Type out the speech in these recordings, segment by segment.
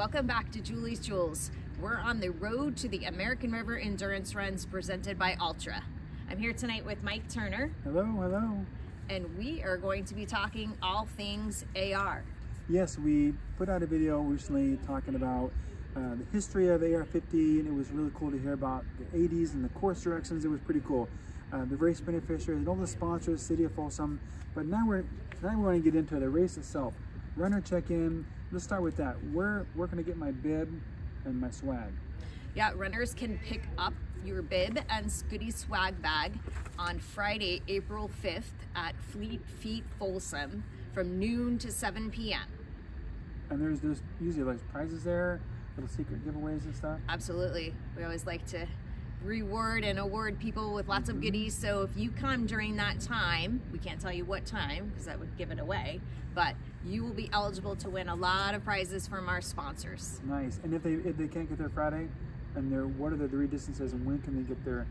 Welcome back to Julie's Jewels. We're on the road to the American River Endurance Runs presented by Ultra. I'm here tonight with Mike Turner. Hello, hello. And we are going to be talking all things AR. Yes, we put out a video recently talking about the history of AR-50, and it was really cool to hear about the 80s and the course directions. It was pretty cool. The race beneficiaries and all the sponsors, City of Folsom. But now we want to get into the race itself. Runner check-in. Let's start with that. Where can I get my bib and my swag? Yeah, runners can pick up your bib and goodie swag bag on Friday, April 5th at Fleet Feet Folsom from noon to 7 p.m. And there's usually like prizes there, little secret giveaways and stuff. Absolutely. We always like to reward and award people with lots of goodies. So if you come during that time, we can't tell you what time because that would give it away, but you will be eligible to win a lot of prizes from our sponsors. Nice. And if they can't get there Friday, and what are the three distances, and when can they get their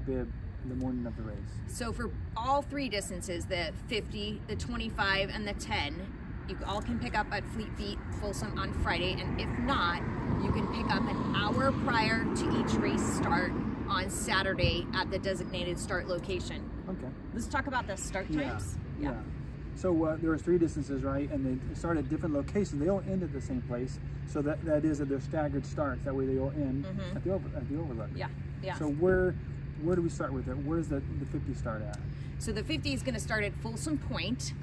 bib in the morning of the race? So for all three distances, the 50, the 25, and the 10, you all can pick up at Fleet Feet Folsom on Friday, and if not, you can pick up an hour prior to each race start on Saturday at the designated start location. Okay. Let's talk about the start times. Yeah. So there was three distances, right? And they start at different locations. They all end at the same place. So that is that they're staggered starts. That way they all end at the overlook. Yeah. So where do we start with it? Where's the 50 start at? So the 50 is going to start at Folsom Point,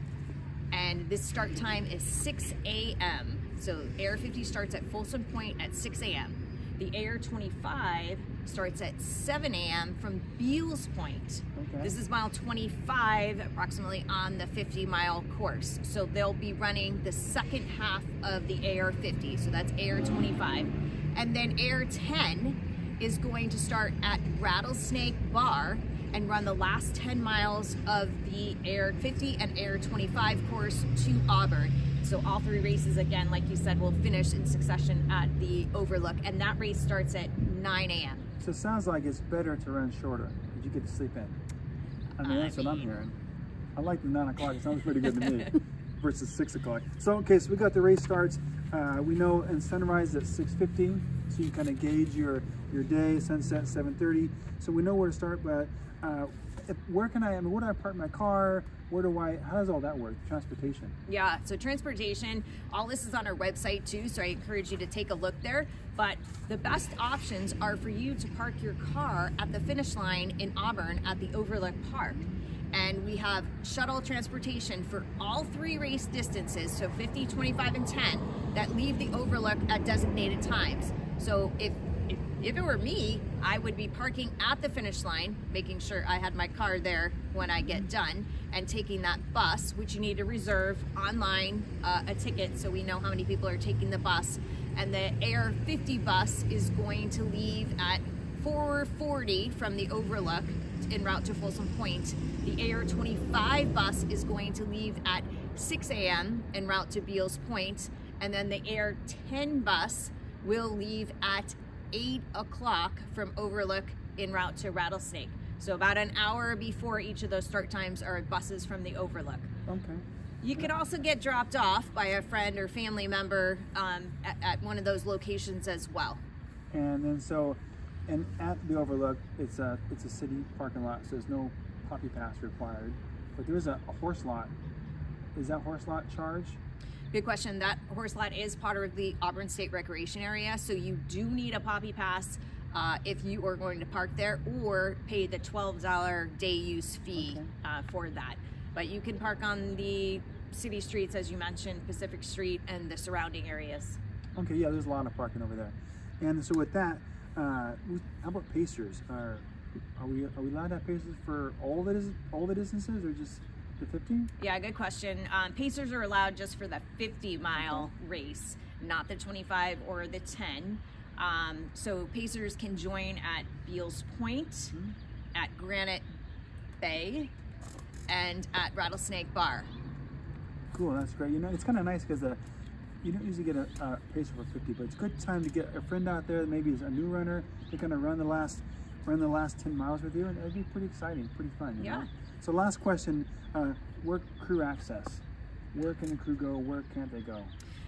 and this start time is 6 a.m. So AR 50 starts at Folsom Point at 6 a.m. The AR 25 starts at 7 a.m. from Beal's Point. Okay. This is mile 25, approximately on the 50-mile course. So they'll be running the second half of the AR 50. So that's AR 25. And then AR 10 is going to start at Rattlesnake Bar and run the last 10 miles of the AR 50 and AR 25 course to Auburn. So all three races, again, like you said, will finish in succession at the Overlook, and that race starts at 9 a.m. So it sounds like it's better to run shorter because you get to sleep in. I mean, that's what I'm hearing. I like the 9 o'clock. It sounds pretty good to me versus 6 o'clock. So, okay, so we got the race starts. We know, and sunrise at 6:50, so you kind of gauge your day. Sunset 7:30. So we know where to start, but where do I park my car? How does all that work? Transportation. Yeah, so transportation, all this is on our website too, so I encourage you to take a look there. But the best options are for you to park your car at the finish line in Auburn at the Overlook Park. And we have shuttle transportation for all three race distances, so 50, 25, and 10, that leave the Overlook at designated times. So if it were me, I would be parking at the finish line, making sure I had my car there when I get done, and taking that bus, which you need to reserve online a ticket so we know how many people are taking the bus. And the AR 50 bus is going to leave at 4:40 from the Overlook en route to Folsom Point. The AR 25 bus is going to leave at 6 a.m. en route to Beal's Point. And then the AR 10 bus will leave at 8 o'clock from Overlook en route to Rattlesnake. So about an hour before each of those start times are buses from the Overlook. Okay. You can also get dropped off by a friend or family member at one of those locations as well. And then and at the Overlook, it's a city parking lot, so there's no poppy pass required. But there is a horse lot. Is that horse lot charged? Good question. That horse lot is part of the Auburn State Recreation Area, so you do need a poppy pass if you are going to park there, or pay the $12 day use fee for that. But you can park on the city streets, as you mentioned, Pacific Street and the surrounding areas. Okay, yeah, there's a lot of parking over there. And so with that, how about pacers? Are we allowed to have pacers for all the distances, or just the 50? Yeah, good question. Pacers are allowed just for the 50-mile race, not the 25 or the 10. So pacers can join at Beal's Point, at Granite Bay, and at Rattlesnake Bar. Cool, that's great. You know, it's kind of nice because you don't usually get a pacer for 50, but it's a good time to get a friend out there that maybe is a new runner. They're going to run the last 10 miles with you, and it'd be pretty exciting, pretty fun. You know? So last question, where crew access? Where can the crew go? Where can't they go?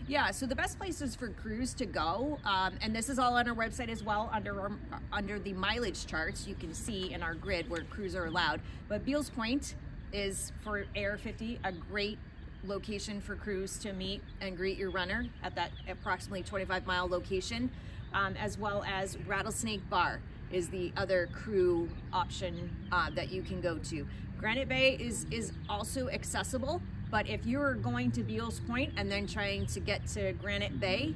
Yeah, so the best places for crews to go, and this is all on our website as well, under the mileage charts, you can see in our grid where crews are allowed. But Beal's Point is, for AR50, a great location for crews to meet and greet your runner at that approximately 25-mile location, as well as Rattlesnake Bar is the other crew option that you can go to. Granite Bay is also accessible, but if you're going to Beal's Point and then trying to get to Granite Bay,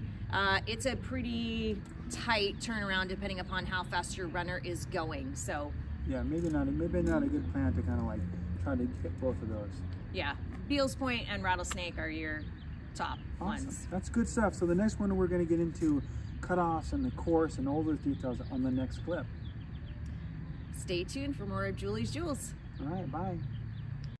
it's a pretty tight turnaround depending upon how fast your runner is going. So yeah, maybe not a good plan to kind of like try to get both of those. yeah, Beal's Point and Rattlesnake are your top ones. That's good stuff. So the next one we're going to get into cutoffs and the course and all those details on the next clip. Stay tuned for more of Julie's Jewels. All right, bye.